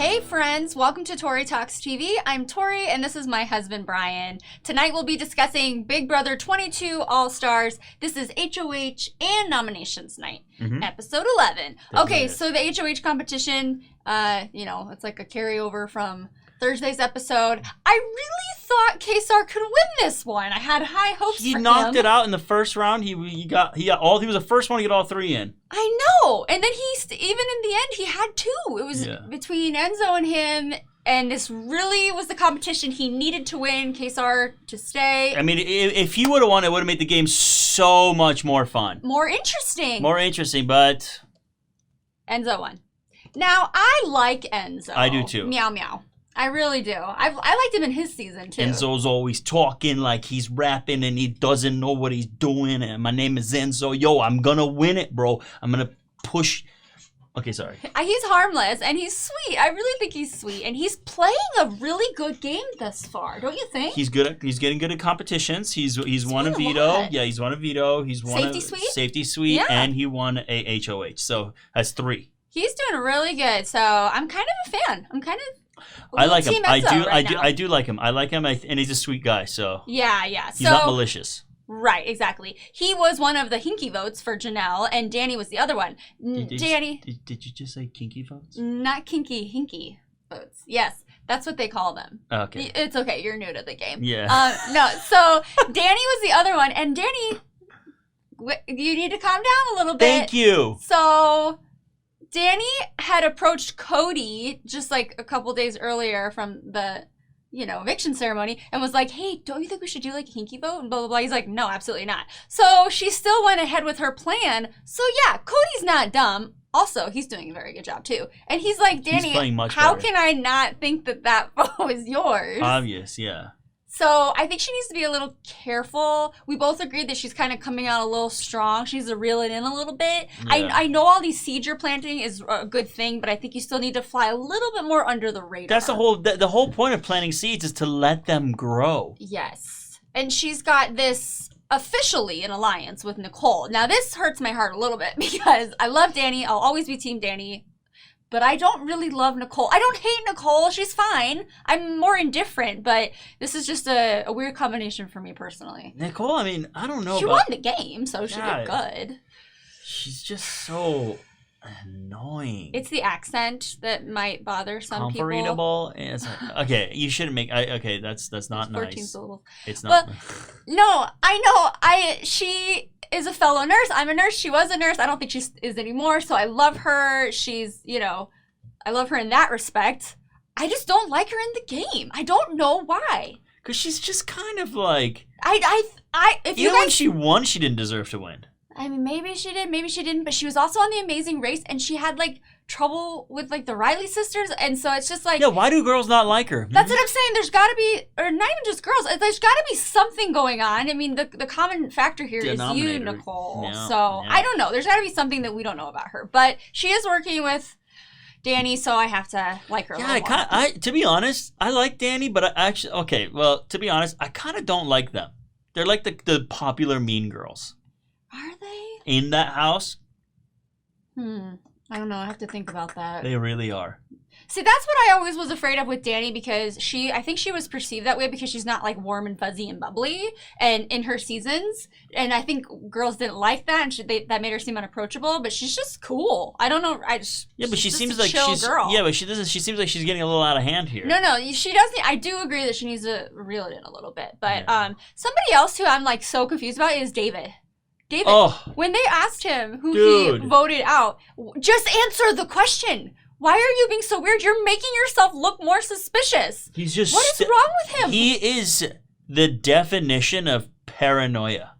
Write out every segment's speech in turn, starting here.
Hey friends, welcome to Tori Talks TV. I'm Tori and this is my husband Brian. Tonight we'll be discussing Big Brother 22 All-Stars. This is HOH and nominations night, episode 11. Okay, so the HOH competition, it's like a carryover from Thursday's episode. I really thought Kaysar could win this one. I had high hopes for him. He knocked it out in the first round. He was the first one to get all three in. I know. And then even in the end, he had two. It was between Enzo and him. And this really was the competition he needed to win, Kaysar to stay. I mean, if he would have won, it would have made the game so much more fun. More interesting, but Enzo won. Now, I like Enzo. I do too. Meow, meow. I really do. I liked him in his season, too. Enzo's always talking like he's rapping and he doesn't know what he's doing. And my name is Enzo. Yo, I'm going to win it, bro. I'm going to push. Okay, sorry. He's harmless and he's sweet. I really think he's sweet. And he's playing a really good game thus far, don't you think? He's getting good at competitions. He's won a veto. Yeah, he's won a veto. He's won Safety Suite. Yeah. And he won a HOH. So that's 3. He's doing really good. So I'm kind of a fan. I like him. I do like him. I like him, and he's a sweet guy. So yeah. He's not malicious. Right, exactly. He was one of the hinky votes for Janelle, and Dani was the other one. Did you just say kinky votes? Not kinky, hinky votes. Yes, that's what they call them. Okay. It's okay. You're new to the game. Yeah. No. So Dani was the other one, and Dani, you need to calm down a little bit. Thank you. So Dani had approached Cody just like a couple days earlier from the, eviction ceremony and was like, hey, don't you think we should do like a hinky vote? And blah, blah, blah. He's like, no, absolutely not. So she still went ahead with her plan. So yeah, Cody's not dumb. Also, he's doing a very good job too. And he's like, Dani, how can I not think that vote is yours? Obvious, yeah. So I think she needs to be a little careful. We both agreed that she's kind of coming out a little strong. She needs to reel it in a little bit. Yeah. I know all these seeds you're planting is a good thing, but I think you still need to fly a little bit more under the radar. That's the whole point of planting seeds is to let them grow. Yes. And she's got this officially an alliance with Nicole. Now this hurts my heart a little bit because I love Dani. I'll always be team Dani. But I don't really love Nicole. I don't hate Nicole. She's fine. I'm more indifferent, but this is just a weird combination for me personally. Nicole, I mean, I don't know. She won the game, so she did good. She's just so annoying. It's the accent that might bother some people. Unreadable. It's like, okay, you shouldn't make. Okay, that's not nice. 14 syllables. It's not. Well, no, I know. She is a fellow nurse. I'm a nurse. She was a nurse. I don't think she is anymore. So I love her. She's, I love her in that respect. I just don't like her in the game. I don't know why. Because she's just kind of like. When she won, she didn't deserve to win. I mean, maybe she did, maybe she didn't, but she was also on The Amazing Race, and she had, trouble with, the Riley sisters, and so it's just like... Yeah, why do girls not like her? That's what I'm saying. There's got to be, or not even just girls, there's got to be something going on. I mean, the common factor here is you, Nicole. I don't know. There's got to be something that we don't know about her, but she is working with Dani, so I have to like her a little more. To be honest, I like Dani, but to be honest, I kind of don't like them. They're like the popular mean girls. Are they? In that house? I don't know. I have to think about that. They really are. See, that's what I always was afraid of with Dani because I think she was perceived that way because she's not warm and fuzzy and bubbly and in her seasons. And I think girls didn't like that and that made her seem unapproachable, but she's just cool. I don't know. But she seems like she's a girl. Yeah, but she seems like she's getting a little out of hand here. No, she doesn't. I do agree that she needs to reel it in a little bit. But somebody else who I'm so confused about is David. When they asked him who he voted out, just answer the question. Why are you being so weird? You're making yourself look more suspicious. He's just... What is wrong with him? He is the definition of paranoia.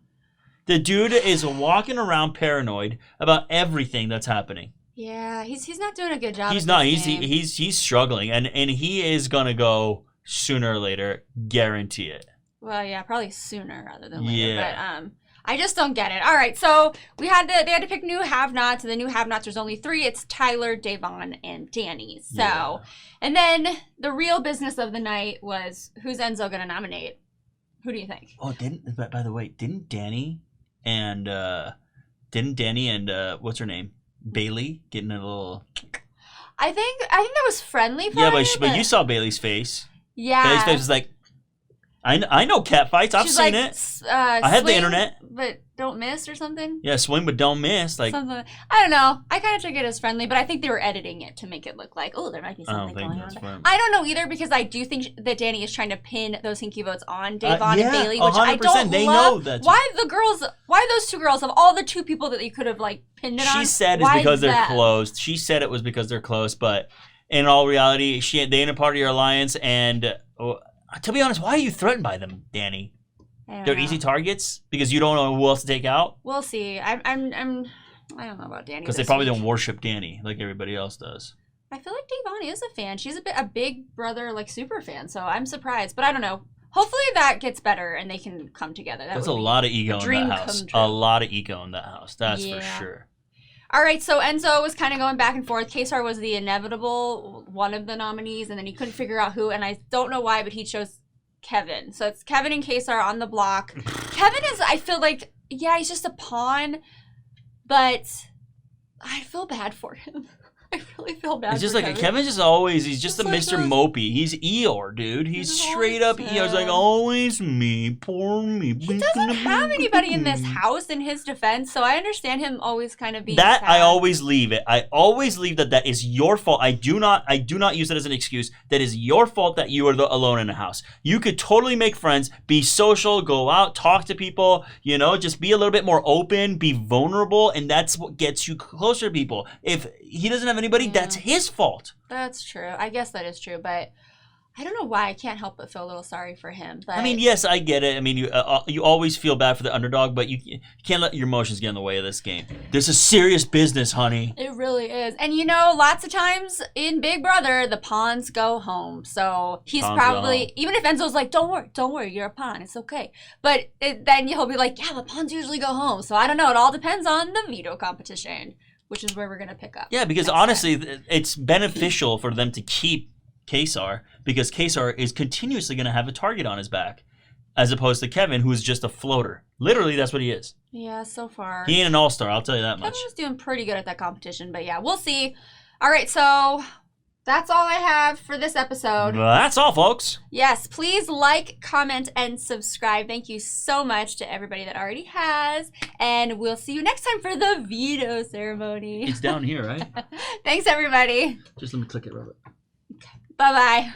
The dude is walking around paranoid about everything that's happening. Yeah, he's not doing a good job. He's not. He's struggling, and he is gonna go sooner or later. Guarantee it. Well, yeah, probably sooner rather than later. Yeah. But I just don't get it. All right, so they had to pick new have-nots, and the new have-nots, there's only 3. It's Tyler, Davon, and Dani. So, and then the real business of the night was who's Enzo going to nominate? Who do you think? Oh, by the way, didn't Dani and what's her name? Bailey getting a little... I think that was friendly fire. Yeah, but you saw Bailey's face. Yeah. Bailey's face was like, I know cat fights. I've seen it. I have the internet. But don't miss or something. Yeah, swing but don't miss. Like something. I don't know. I kind of took it as friendly, but I think they were editing it to make it look like, oh, there might be something going on. I don't know either because I do think that Dani is trying to pin those hinky votes on Davon and Bailey, which 100%, I don't they love. Know that. Why those two girls of all the two people that you could have like pinned it on? She said it's because they're close. She said it was because they're close, they in all reality, they ain't a part of your alliance. And to be honest, why are you threatened by them, Dani? They're easy targets because you don't know who else to take out. We'll see. I don't know about Dani because they probably don't worship Dani like everybody else does. I feel like Davon is a fan. She's a Big Brother like super fan, so I'm surprised. But I don't know. Hopefully that gets better and they can come together. There's a lot of ego in that house. A lot of ego in that house. That's for sure. All right, so Enzo was kind of going back and forth. Kaysar was the inevitable one of the nominees, and then he couldn't figure out who. And I don't know why, but he chose Kevin. So it's Kevin and Kaysar on the block. Kevin is, I feel like, he's just a pawn, but I feel bad for him. I really feel bad. It's just for like Kevin's just always. He's just a Mr. Mopey. He's Eeyore, dude. He's straight up Eeyore. He's like always me, poor me. He doesn't have anybody in this house in his defense, so I understand him always kind of being that. sad. I always leave it. I always leave that is your fault. I do not use it as an excuse. That is your fault that you are alone in the house. You could totally make friends, be social, go out, talk to people. You know, just be a little bit more open, be vulnerable, and that's what gets you closer to people. If he doesn't have anybody, that's his fault. That's true. I guess that is true, but I don't know why I can't help but feel a little sorry for him. But I mean, yes, I get it. I mean, you always feel bad for the underdog, but you can't let your emotions get in the way of this game. This is serious business, honey. It really is. And you know, lots of times in Big Brother, the pawns go home. So he's probably, even if Enzo's like, don't worry, you're a pawn, it's okay. But then he'll be like, yeah, the pawns usually go home. So I don't know. It all depends on the veto competition, which is where we're going to pick up. Yeah, because honestly, it's beneficial for them to keep Kaysar because Kaysar is continuously going to have a target on his back as opposed to Kevin, who is just a floater. Literally, that's what he is. Yeah, so far. He ain't an all-star, I'll tell you that much. Kevin was doing pretty good at that competition, but yeah, we'll see. All right, so that's all I have for this episode. Well, that's all, folks. Yes, please like, comment, and subscribe. Thank you so much to everybody that already has. And we'll see you next time for the veto ceremony. It's down here, right? Thanks, everybody. Just let me click it, Robert. Okay. Bye-bye.